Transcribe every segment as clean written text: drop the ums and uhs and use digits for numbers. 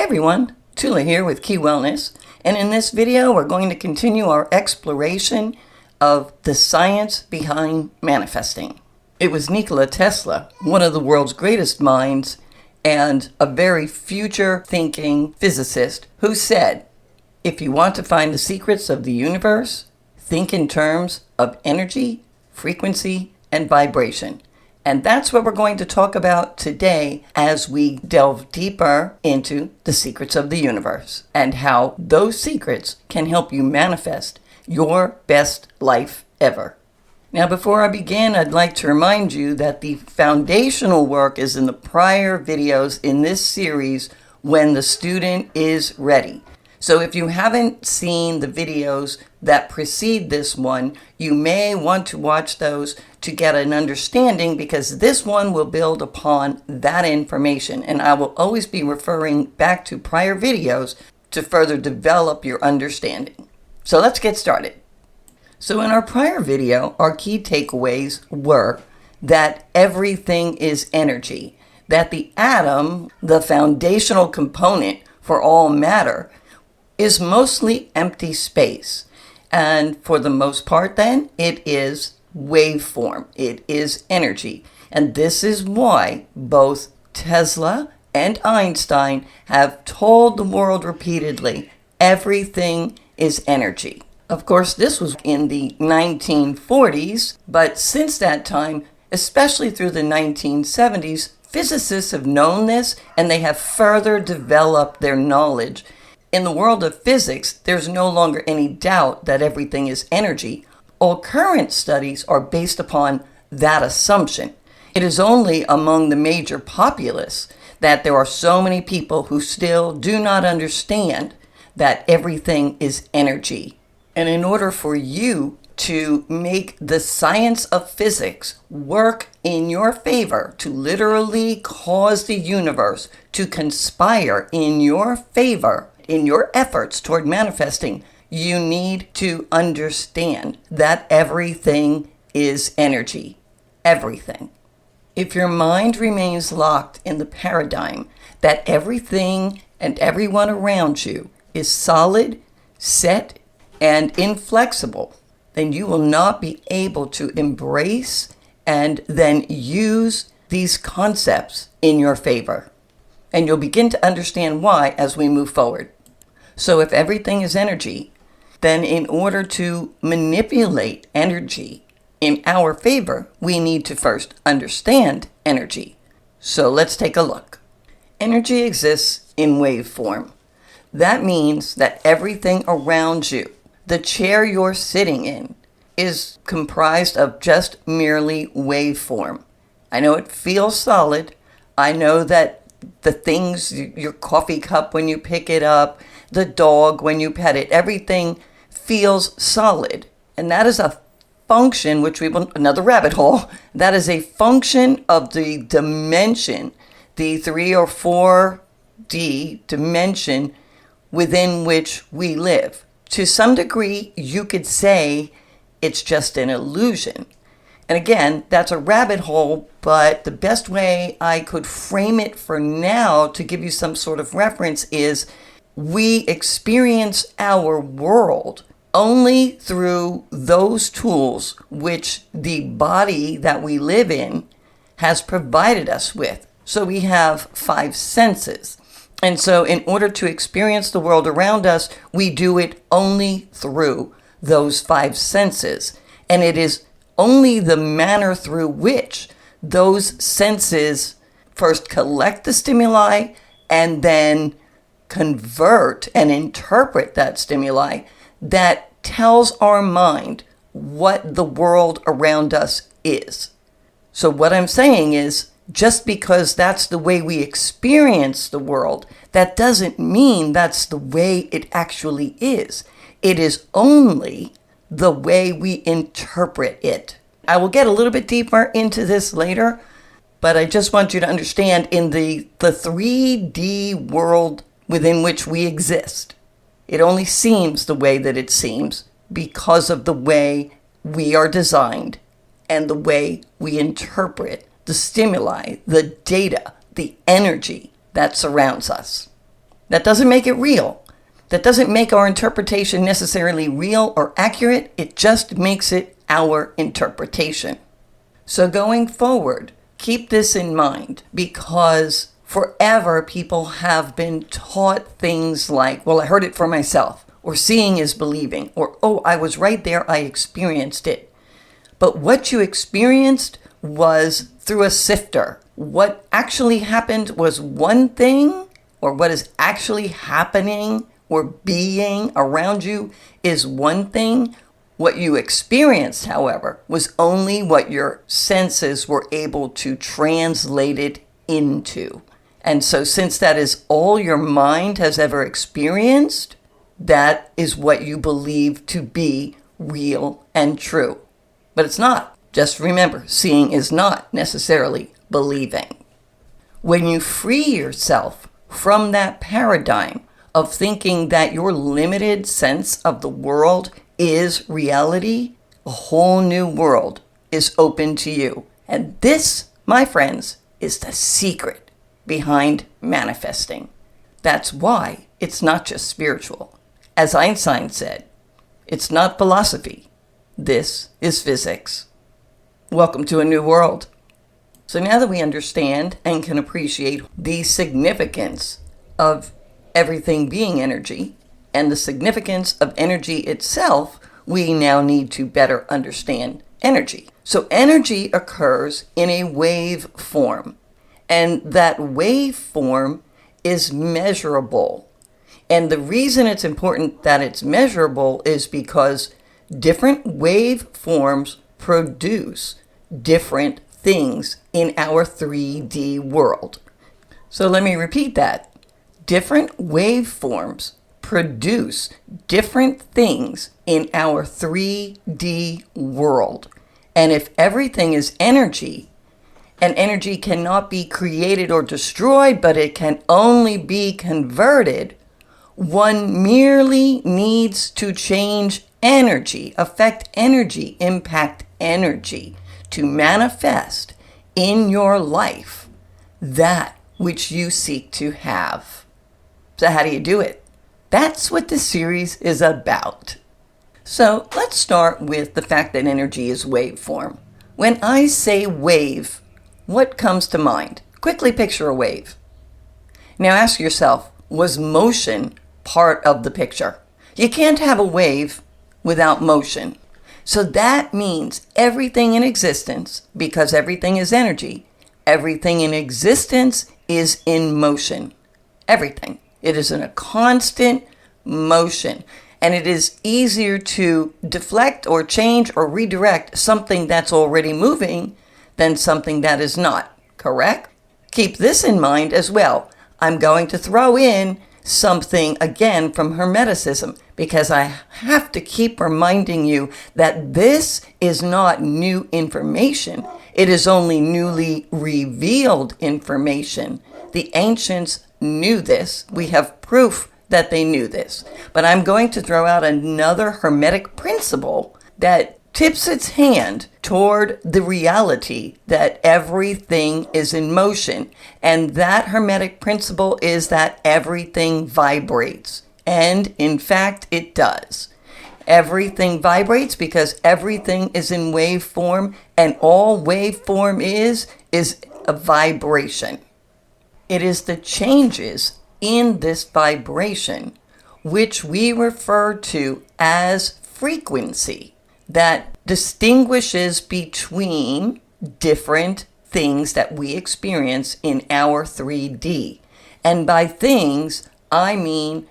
everyone, Tula here with Key Wellness, and in this video we're going to continue our exploration of the science behind manifesting. It was Nikola Tesla, one of the world's greatest minds and a very future-thinking physicist, who said, if you want to find the secrets of the universe, think in terms of energy, frequency, and vibration. And that's what we're going to talk about today as we delve deeper into the secrets of the universe and how those secrets can help you manifest your best life ever. Now, before I begin, I'd like to remind you that the foundational work is in the prior videos in this series, When the Student is Ready. So if you haven't seen the videos that precede this one, you may want to watch those to get an understanding, because this one will build upon that information. And I will always be referring back to prior videos to further develop your understanding. So let's get started. So in our prior video, our key takeaways were that everything is energy, that the atom, the foundational component for all matter, is mostly empty space. And for the most part then, it is waveform. It is energy. And this is why both Tesla and Einstein have told the world repeatedly, everything is energy. Of course, this was in the 1940s, but since that time, especially through the 1970s, physicists have known this and they have further developed their knowledge. In the world of physics, there's no longer any doubt that everything is energy. All current studies are based upon that assumption. It is only among the major populace that there are so many people who still do not understand that everything is energy. And in order for you to make the science of physics work in your favor, to literally cause the universe to conspire in your favor, in your efforts toward manifesting, you need to understand that everything is energy. Everything. If your mind remains locked in the paradigm that everything and everyone around you is solid, set, and inflexible, then you will not be able to embrace and then use these concepts in your favor. And you'll begin to understand why as we move forward. So if everything is energy, then in order to manipulate energy in our favor, we need to first understand energy. So let's take a look. Energy exists in waveform. That means that everything around you, the chair you're sitting in, is comprised of just merely waveform. I know it feels solid. I know that the things, your coffee cup when you pick it up, the dog when you pet it, everything feels solid. And that is a function, which we will, another rabbit hole, that is a function of the dimension, the 3 or 4D dimension within which we live. To some degree, you could say it's just an illusion. And again, that's a rabbit hole, but the best way I could frame it for now to give you some sort of reference is we experience our world only through those tools which the body that we live in has provided us with. So we have 5 senses. And so in order to experience the world around us, we do it only through those 5 senses. And it is only the manner through which those senses first collect the stimuli and then convert and interpret that stimuli that tells our mind what the world around us is. So what I'm saying is, just because that's the way we experience the world, that doesn't mean that's the way it actually is. It is only the way we interpret it. I will get a little bit deeper into this later, but I just want you to understand in the 3D world within which we exist, it only seems the way that it seems because of the way we are designed and the way we interpret the stimuli, the data, the energy that surrounds us. That doesn't make it real. That doesn't make our interpretation necessarily real or accurate. It just makes it our interpretation. So going forward, keep this in mind, because forever people have been taught things like, well, I heard it for myself, or seeing is believing, or, oh, I was right there, I experienced it. But what you experienced was through a sifter. What actually happened was one thing, or what is actually happening or being around you is one thing. What you experienced, however, was only what your senses were able to translate it into. And so since that is all your mind has ever experienced, that is what you believe to be real and true. But it's not. Just remember, seeing is not necessarily believing. When you free yourself from that paradigm of thinking that your limited sense of the world is reality, a whole new world is open to you. And this, my friends, is the secret behind manifesting. That's why it's not just spiritual. As Einstein said, it's not philosophy. This is physics. Welcome to a new world. So now that we understand and can appreciate the significance of everything being energy and the significance of energy itself, we now need to better understand energy. So energy occurs in a wave form, and that wave form is measurable. And the reason it's important that it's measurable is because different wave forms produce different things in our 3D world. So let me repeat that. Different waveforms produce different things in our 3D world. And if everything is energy, and energy cannot be created or destroyed, but it can only be converted, one merely needs to change energy, affect energy, impact energy, to manifest in your life that which you seek to have. So how do you do it? That's what this series is about. So let's start with the fact that energy is waveform. When I say wave, what comes to mind? Quickly picture a wave. Now ask yourself, was motion part of the picture? You can't have a wave without motion. So that means everything in existence, because everything is energy, everything in existence is in motion. Everything. It is in a constant motion. And it is easier to deflect or change or redirect something that's already moving than something that is not. Correct? Keep this in mind as well. I'm going to throw in something again from Hermeticism, because I have to keep reminding you that this is not new information. It is only newly revealed information. The ancients knew this. We have proof that they knew this. But I'm going to throw out another Hermetic principle that tips its hand toward the reality that everything is in motion. And that Hermetic principle is that everything vibrates. And in fact, it does. Everything vibrates because everything is in wave form, and all wave form is a vibration. It is the changes in this vibration, which we refer to as frequency, that distinguishes between different things that we experience in our 3D. And by things, I mean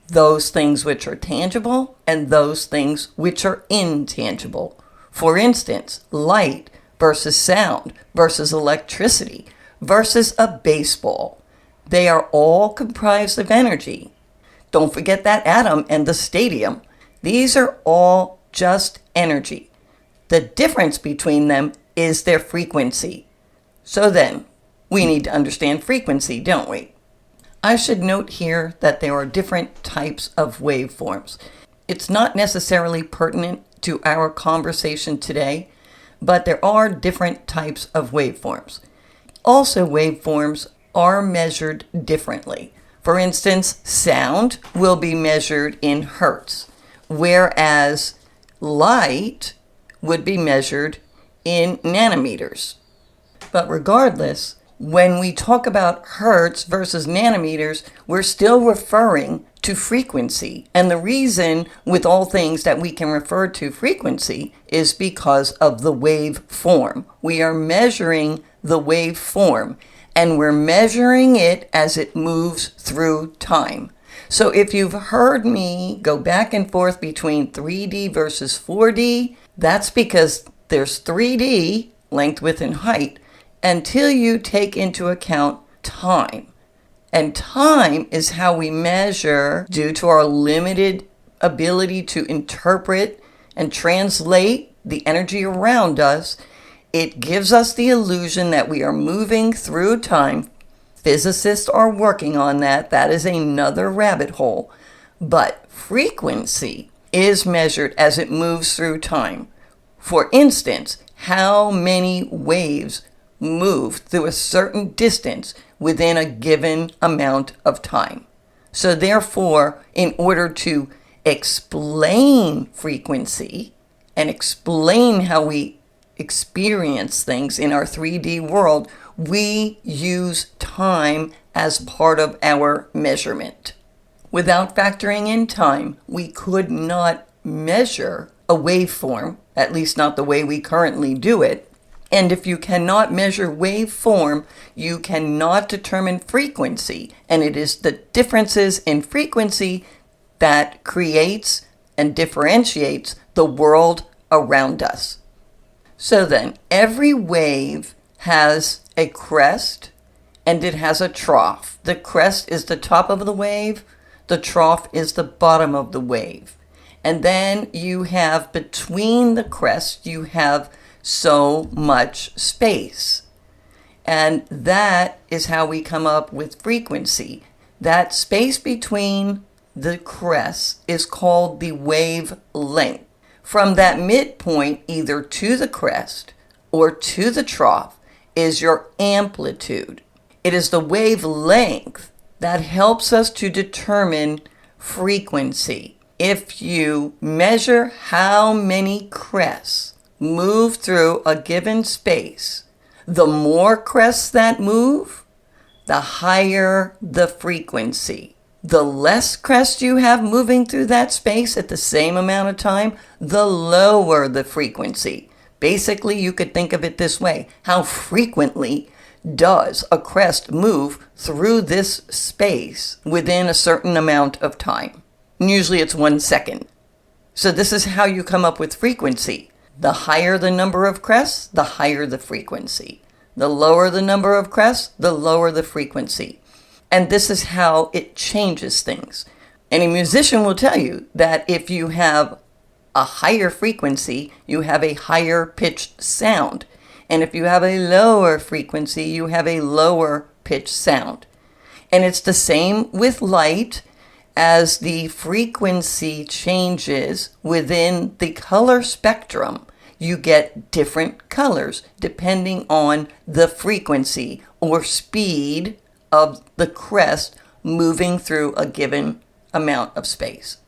those things which are tangible and those things which are intangible. For instance, light versus sound versus electricity versus a baseball. They are all comprised of energy. Don't forget that atom and the stadium. These are all just energy. The difference between them is their frequency. So then, we need to understand frequency, don't we? I should note here that there are different types of waveforms. It's not necessarily pertinent to our conversation today, but there are different types of waveforms. Also, waveforms are measured differently. For instance, sound will be measured in hertz, whereas light would be measured in nanometers. But regardless, when we talk about hertz versus nanometers, we're still referring to frequency. And the reason with all things that we can refer to frequency is because of the wave form. We are measuring the wave form, and we're measuring it as it moves through time. So if you've heard me go back and forth between 3D versus 4D, that's because there's 3D, length, width, and height, until you take into account time. And time is how we measure, due to our limited ability to interpret and translate the energy around us. It gives us the illusion that we are moving through time. Physicists are working on that. That is another rabbit hole. But frequency is measured as it moves through time. For instance, how many waves move through a certain distance within a given amount of time. So therefore, in order to explain frequency and explain how we experience things in our 3D world, we use time as part of our measurement. Without factoring in time, we could not measure a waveform, at least not the way we currently do it. And if you cannot measure waveform, you cannot determine frequency. And it is the differences in frequency that creates and differentiates the world around us. So then, every wave has a crest and it has a trough. The crest is the top of the wave, the trough is the bottom of the wave. And then you have between the crest, you have so much space. And that is how we come up with frequency. That space between the crests is called the wavelength. From that midpoint, either to the crest or to the trough, is your amplitude. It is the wavelength that helps us to determine frequency. If you measure how many crests move through a given space, the more crests that move, the higher the frequency. The less crests you have moving through that space at the same amount of time, the lower the frequency. Basically, you could think of it this way. How frequently does a crest move through this space within a certain amount of time? And usually it's 1 second. So this is how you come up with frequency. The higher the number of crests, the higher the frequency. The lower the number of crests, the lower the frequency. And this is how it changes things. Any musician will tell you that if you have a higher frequency, you have a higher pitched sound. And if you have a lower frequency, you have a lower pitched sound. And it's the same with light. As the frequency changes within the color spectrum, you get different colors depending on the frequency or speed of the crest moving through a given amount of space.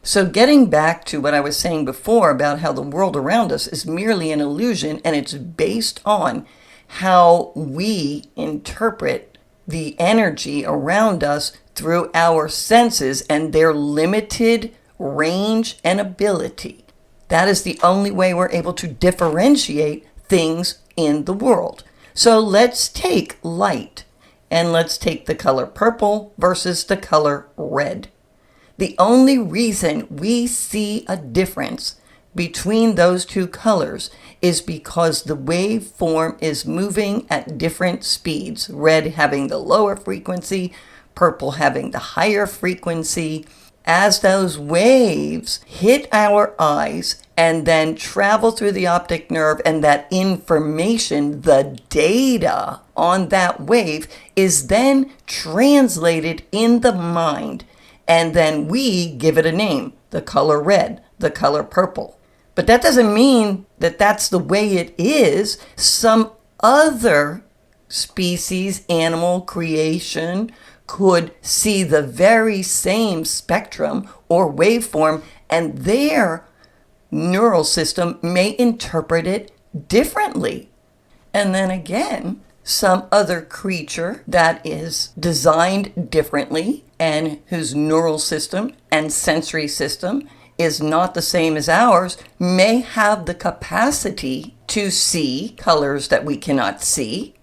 So getting back to what I was saying before about how the world around us is merely an illusion, and it's based on how we interpret the energy around us through our senses and their limited range and ability. That is the only way we're able to differentiate things in the world. So let's take light and let's take the color purple versus the color red. The only reason we see a difference between those two colors is because the waveform is moving at different speeds, red having the lower frequency, purple having the higher frequency. As those waves hit our eyes and then travel through the optic nerve, and that information, the data on that wave, is then translated in the mind, and then we give it a name, the color red, the color purple. But that doesn't mean that that's the way it is. Some other species, animal, creation, could see the very same spectrum or waveform, and their neural system may interpret it differently. And then again, some other creature that is designed differently and whose neural system and sensory system is not the same as ours may have the capacity to see colors that we cannot see,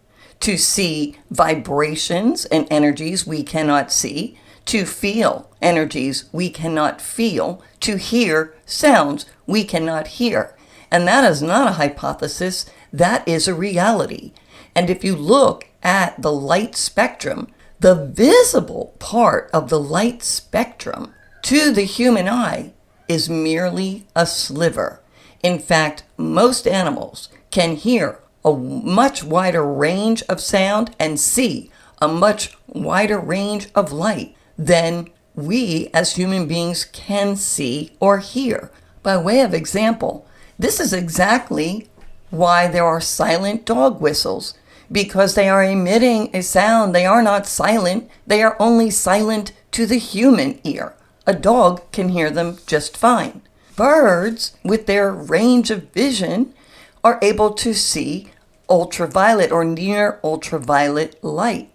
to see vibrations and energies we cannot see, to feel energies we cannot feel, to hear sounds we cannot hear. And that is not a hypothesis, that is a reality. And if you look at the light spectrum, the visible part of the light spectrum to the human eye is merely a sliver. In fact, most animals can hear a much wider range of sound and see a much wider range of light than we as human beings can see or hear. By way of example, this is exactly why there are silent dog whistles, because they are emitting a sound. They are not silent. They are only silent to the human ear. A dog can hear them just fine. Birds, with their range of vision, are able to see ultraviolet or near ultraviolet light.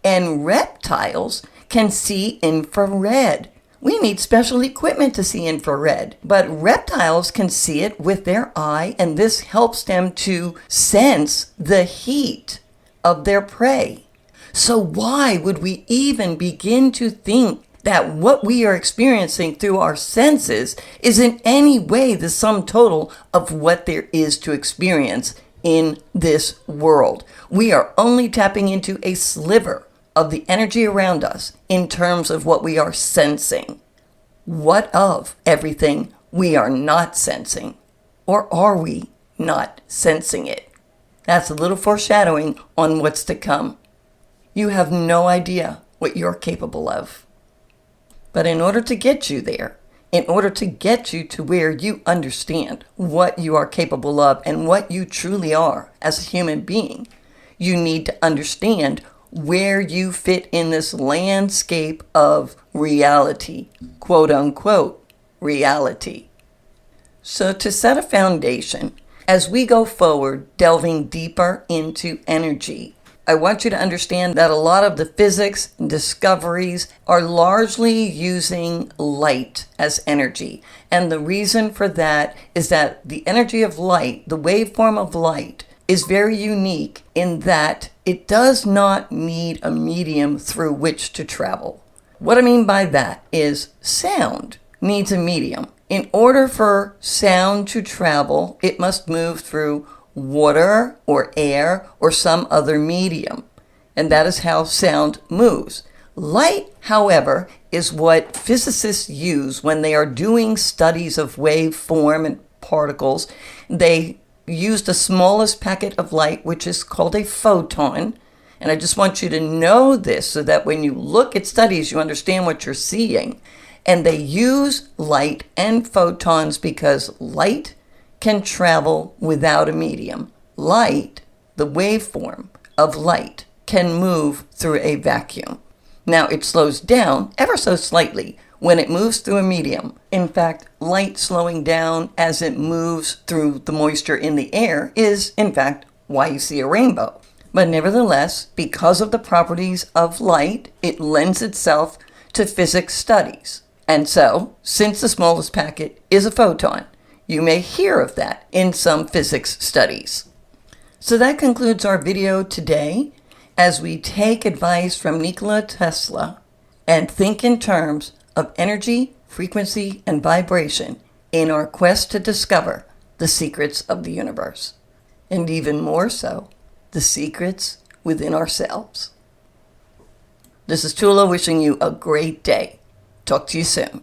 And reptiles can see infrared. We need special equipment to see infrared, but reptiles can see it with their eye, and this helps them to sense the heat of their prey. So why would we even begin to think that what we are experiencing through our senses is in any way the sum total of what there is to experience in this world? We are only tapping into a sliver of the energy around us in terms of what we are sensing. What of everything we are not sensing? Or are we not sensing it? That's a little foreshadowing on what's to come. You have no idea what you're capable of. But in order to get you there, in order to get you to where you understand what you are capable of and what you truly are as a human being, you need to understand where you fit in this landscape of reality, quote unquote, reality. So to set a foundation, as we go forward, delving deeper into energy, I want you to understand that a lot of the physics and discoveries are largely using light as energy. And the reason for that is that the energy of light, the waveform of light, is very unique in that it does not need a medium through which to travel. What I mean by that is sound needs a medium. In order for sound to travel, it must move through water or air or some other medium. And that is how sound moves. Light, however, is what physicists use when they are doing studies of waveform and particles. They use the smallest packet of light, which is called a photon. And I just want you to know this so that when you look at studies, you understand what you're seeing. And they use light and photons because light can travel without a medium. Light, the waveform of light, can move through a vacuum. Now, it slows down ever so slightly when it moves through a medium. In fact, light slowing down as it moves through the moisture in the air is, in fact, why you see a rainbow. But nevertheless, because of the properties of light, it lends itself to physics studies. And so, since the smallest packet is a photon, you may hear of that in some physics studies. So that concludes our video today as we take advice from Nikola Tesla and think in terms of energy, frequency, and vibration in our quest to discover the secrets of the universe. And even more so, the secrets within ourselves. This is Tula wishing you a great day. Talk to you soon.